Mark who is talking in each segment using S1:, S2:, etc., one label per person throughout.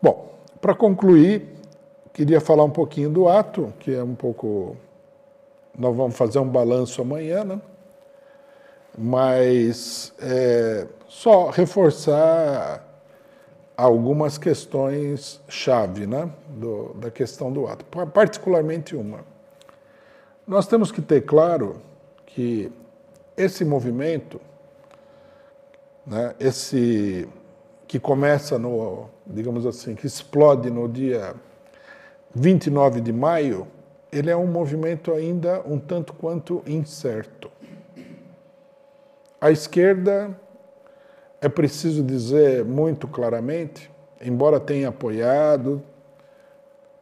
S1: Bom, para concluir, queria falar um pouquinho do ato, que é um pouco... Nós vamos fazer um balanço amanhã, né? Mas só reforçar algumas questões-chave, né? Da questão do ato, particularmente uma. Nós temos que ter claro que esse movimento, né, esse que começa no, digamos assim, que explode no dia 29 de maio, ele é um movimento ainda um tanto quanto incerto. A esquerda, é preciso dizer muito claramente, embora tenha apoiado,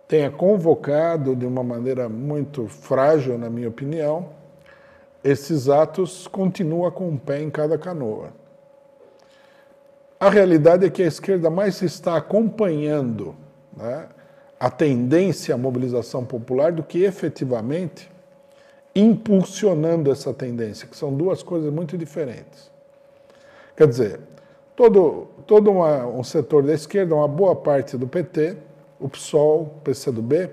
S1: tenha convocado de uma maneira muito frágil, na minha opinião, esses atos continuam com um pé em cada canoa. A realidade é que a esquerda mais está acompanhando, né, a tendência à mobilização popular do que efetivamente impulsionando essa tendência, que são duas coisas muito diferentes. Quer dizer, todo um setor da esquerda, uma boa parte do PT, o PSOL, o PCdoB,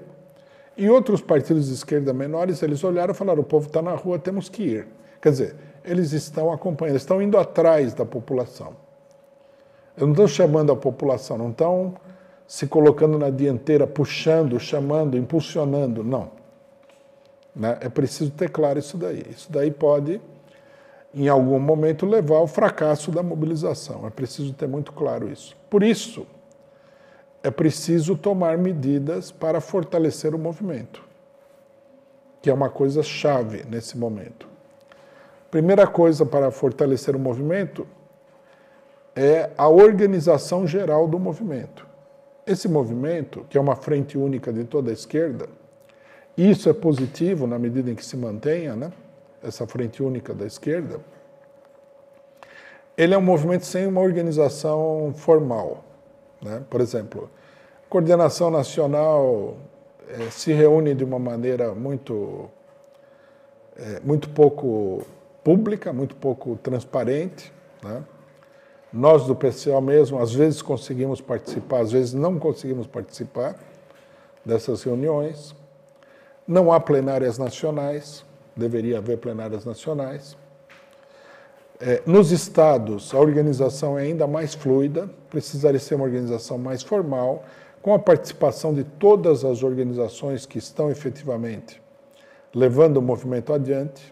S1: e outros partidos de esquerda menores, eles olharam e falaram, o povo está na rua, temos que ir. Quer dizer, eles estão acompanhando, estão indo atrás da população. Eles não estão chamando a população, não estão se colocando na dianteira, puxando, chamando, impulsionando, não. Né? É preciso ter claro isso daí. Isso daí pode, em algum momento, levar ao fracasso da mobilização. É preciso ter muito claro isso. Por isso, é preciso tomar medidas para fortalecer o movimento, que é uma coisa chave nesse momento. Primeira coisa para fortalecer o movimento é a organização geral do movimento. Esse movimento, que é uma frente única de toda a esquerda, isso é positivo na medida em que se mantenha, né, essa frente única da esquerda, ele é um movimento sem uma organização formal. Né? Por exemplo, a coordenação nacional se reúne de uma maneira muito pouco pública, muito pouco transparente. Né? Nós do PCO mesmo, às vezes conseguimos participar, às vezes não conseguimos participar dessas reuniões. Não há plenárias nacionais, deveria haver plenárias nacionais. Nos estados, a organização é ainda mais fluida, precisaria ser uma organização mais formal, com a participação de todas as organizações que estão efetivamente levando o movimento adiante.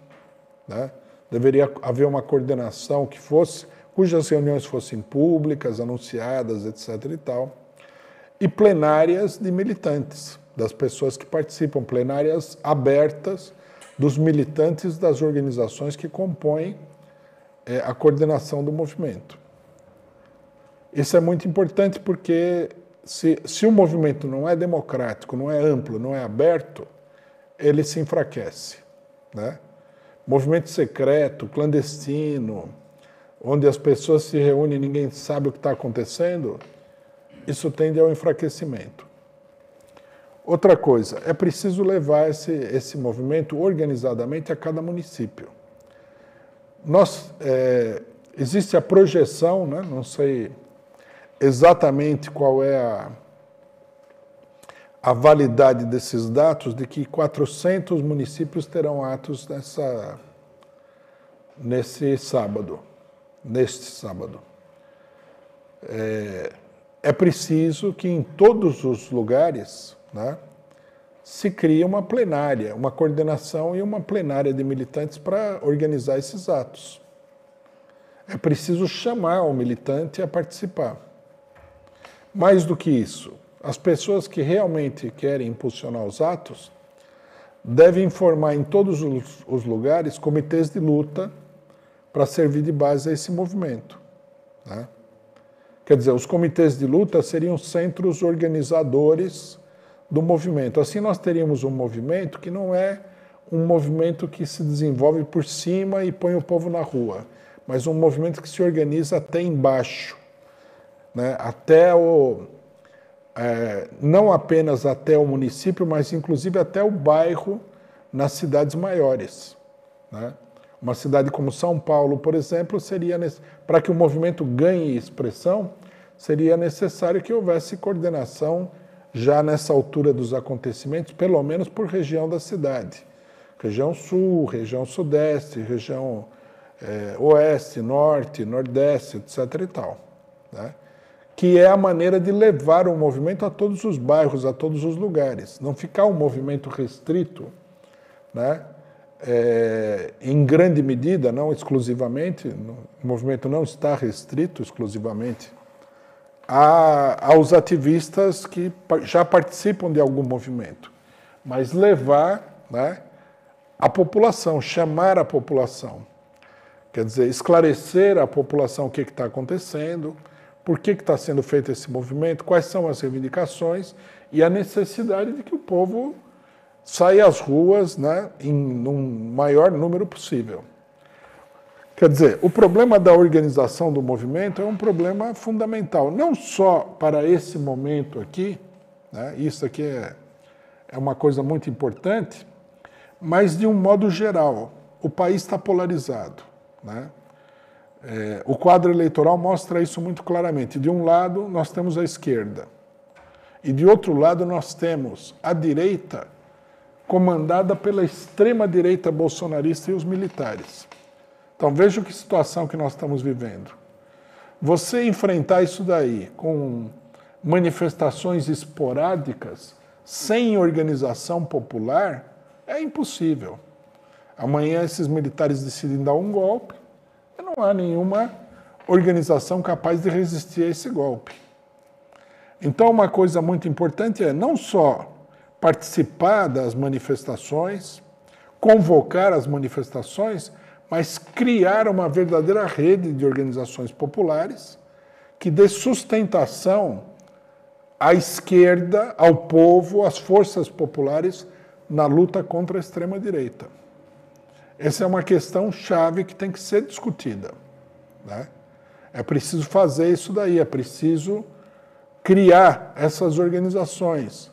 S1: Né? Deveria haver uma coordenação cujas reuniões fossem públicas, anunciadas, etc. e tal, e plenárias de militantes, das pessoas que participam, plenárias abertas dos militantes das organizações que compõem a coordenação do movimento. Isso é muito importante porque se o movimento não é democrático, não é amplo, não é aberto, ele se enfraquece. Né? Movimento secreto, clandestino, onde as pessoas se reúnem e ninguém sabe o que está acontecendo, isso tende ao enfraquecimento. Outra coisa, é preciso levar esse movimento organizadamente a cada município. Existe a projeção, né? Não sei exatamente qual é a validade desses dados, de que 400 municípios terão atos neste sábado. É preciso que em todos os lugares, né, se crie uma plenária, uma coordenação e uma plenária de militantes para organizar esses atos. É preciso chamar o militante a participar. Mais do que isso, as pessoas que realmente querem impulsionar os atos devem formar em todos os lugares comitês de luta para servir de base a esse movimento. Né? Quer dizer, os comitês de luta seriam centros organizadores do movimento. Assim nós teríamos um movimento que não é um movimento que se desenvolve por cima e põe o povo na rua, mas um movimento que se organiza até embaixo, né? Não apenas até o município, mas inclusive até o bairro nas cidades maiores. Né? Uma cidade como São Paulo, por exemplo, seria para que o movimento ganhe expressão, seria necessário que houvesse coordenação já nessa altura dos acontecimentos, pelo menos por região da cidade. Região sul, região sudeste, região oeste, norte, nordeste, etc. e tal. Né? Que é a maneira de levar o movimento a todos os bairros, a todos os lugares. Não ficar um movimento restrito, né? Em grande medida, não exclusivamente, o movimento não está restrito exclusivamente aos ativistas que já participam de algum movimento, mas levar, né, a população, chamar a população, quer dizer, esclarecer à população o que está acontecendo, por que está sendo feito esse movimento, quais são as reivindicações e a necessidade de que o povo saia às ruas, né, num maior número possível. Quer dizer, o problema da organização do movimento é um problema fundamental, não só para esse momento aqui, né, isso aqui é uma coisa muito importante, mas de um modo geral. O país está polarizado, né? O quadro eleitoral mostra isso muito claramente. De um lado, nós temos a esquerda, e de outro lado, nós temos a direita, comandada pela extrema-direita bolsonarista e os militares. Então, veja que situação que nós estamos vivendo. Você enfrentar isso daí com manifestações esporádicas, sem organização popular, é impossível. Amanhã esses militares decidem dar um golpe e não há nenhuma organização capaz de resistir a esse golpe. Então, uma coisa muito importante é não só participar das manifestações, convocar as manifestações, mas criar uma verdadeira rede de organizações populares que dê sustentação à esquerda, ao povo, às forças populares na luta contra a extrema-direita. Essa é uma questão chave que tem que ser discutida, né? É preciso fazer isso daí, é preciso criar essas organizações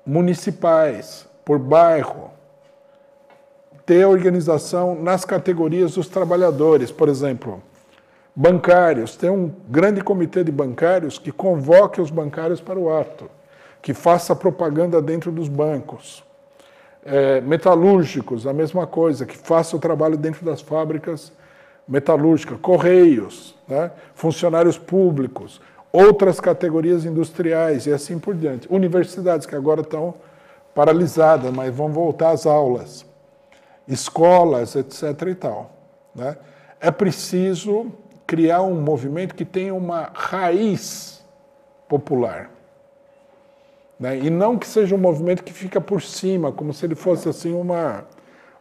S1: municipais, por bairro, ter organização nas categorias dos trabalhadores, por exemplo, bancários, ter um grande comitê de bancários que convoque os bancários para o ato, que faça propaganda dentro dos bancos. Metalúrgicos, a mesma coisa, que faça o trabalho dentro das fábricas metalúrgicas, correios, né? Funcionários públicos, outras categorias industriais e assim por diante. Universidades que agora estão paralisadas, mas vão voltar às aulas. Escolas, etc. e tal, né? É preciso criar um movimento que tenha uma raiz popular, né? E não que seja um movimento que fica por cima, como se ele fosse assim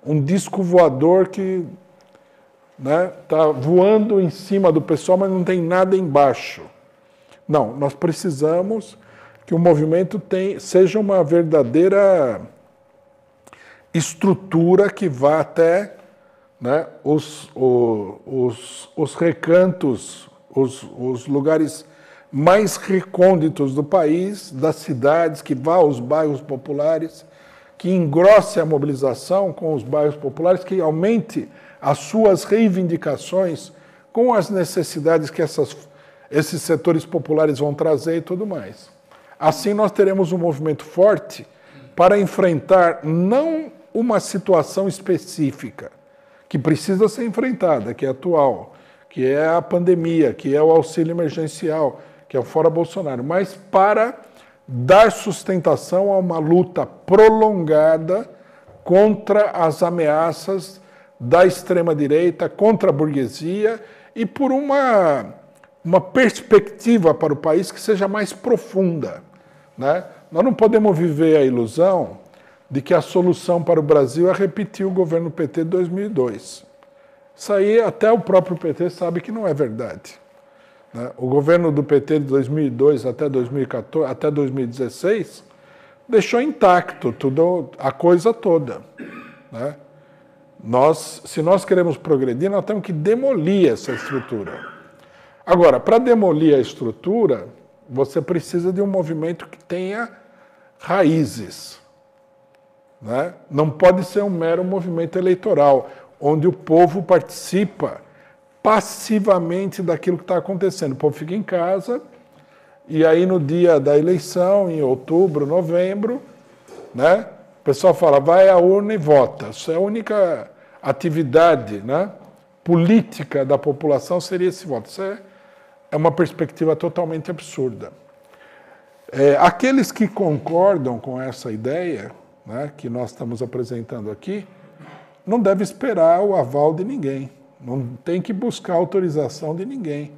S1: um disco voador que, né, tá voando em cima do pessoal, mas não tem nada embaixo. Não, nós precisamos que o movimento seja uma verdadeira estrutura que vá até, né, os recantos, os lugares mais recônditos do país, das cidades, que vá aos bairros populares, que engrosse a mobilização com os bairros populares, que aumente as suas reivindicações com as necessidades que esses setores populares vão trazer e tudo mais. Assim nós teremos um movimento forte para enfrentar não uma situação específica que precisa ser enfrentada, que é atual, que é a pandemia, que é o auxílio emergencial, que é o Fora Bolsonaro, mas para dar sustentação a uma luta prolongada contra as ameaças da extrema-direita, contra a burguesia e por uma perspectiva para o país que seja mais profunda, né? Nós não podemos viver a ilusão de que a solução para o Brasil é repetir o governo PT de 2002. Isso aí até o próprio PT sabe que não é verdade, né? O governo do PT de 2002 até 2014, até 2016 deixou intacto a coisa toda, né? Se nós queremos progredir, nós temos que demolir essa estrutura. Agora, para demolir a estrutura, você precisa de um movimento que tenha raízes, né? Não pode ser um mero movimento eleitoral, onde o povo participa passivamente daquilo que está acontecendo. O povo fica em casa, e aí no dia da eleição, em outubro, novembro, né, o pessoal fala, vai à urna e vota. Isso é a única atividade, né, política da população, seria esse voto. Isso é uma perspectiva totalmente absurda. Aqueles que concordam com essa ideia, né, que nós estamos apresentando aqui, não devem esperar o aval de ninguém. Não tem que buscar autorização de ninguém.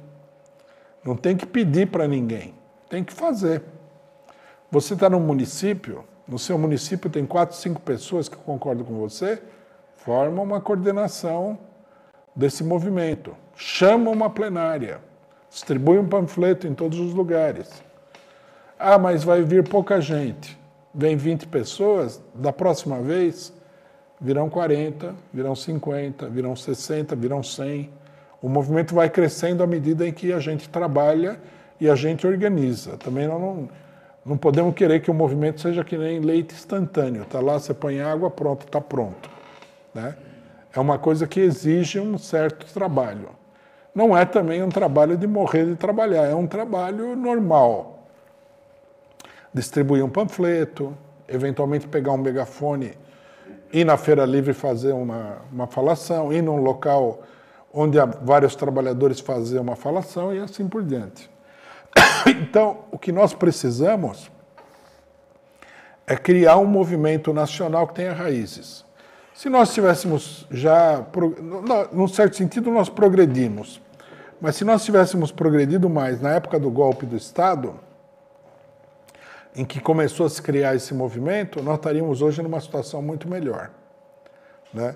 S1: Não tem que pedir para ninguém. Tem que fazer. Você está num município, no seu município tem 4, 5 pessoas que concordam com você, forma uma coordenação desse movimento. Chama uma plenária. Distribui um panfleto em todos os lugares. Ah, mas vai vir pouca gente. Vem 20 pessoas, da próxima vez virão 40, virão 50, virão 60, virão 100. O movimento vai crescendo à medida em que a gente trabalha e a gente organiza. Também não podemos querer que o movimento seja que nem leite instantâneo. Está lá, você põe água, pronto, está pronto. Né? É uma coisa que exige um certo trabalho. Não é também um trabalho de morrer de trabalhar, é um trabalho normal. Distribuir um panfleto, eventualmente pegar um megafone, ir na Feira Livre fazer uma falação, ir num local onde há vários trabalhadores fazer uma falação e assim por diante. Então, o que nós precisamos é criar um movimento nacional que tenha raízes. Se nós tivéssemos já, num certo sentido, nós progredimos, mas se nós tivéssemos progredido mais na época do golpe do Estado, em que começou a se criar esse movimento, nós estaríamos hoje numa situação muito melhor. Né?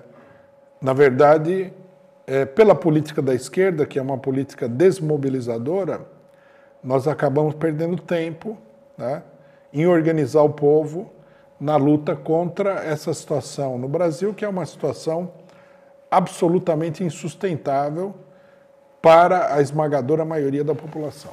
S1: Na verdade, pela política da esquerda, que é uma política desmobilizadora, nós acabamos perdendo tempo, né, em organizar o povo na luta contra essa situação no Brasil, que é uma situação absolutamente insustentável para a esmagadora maioria da população.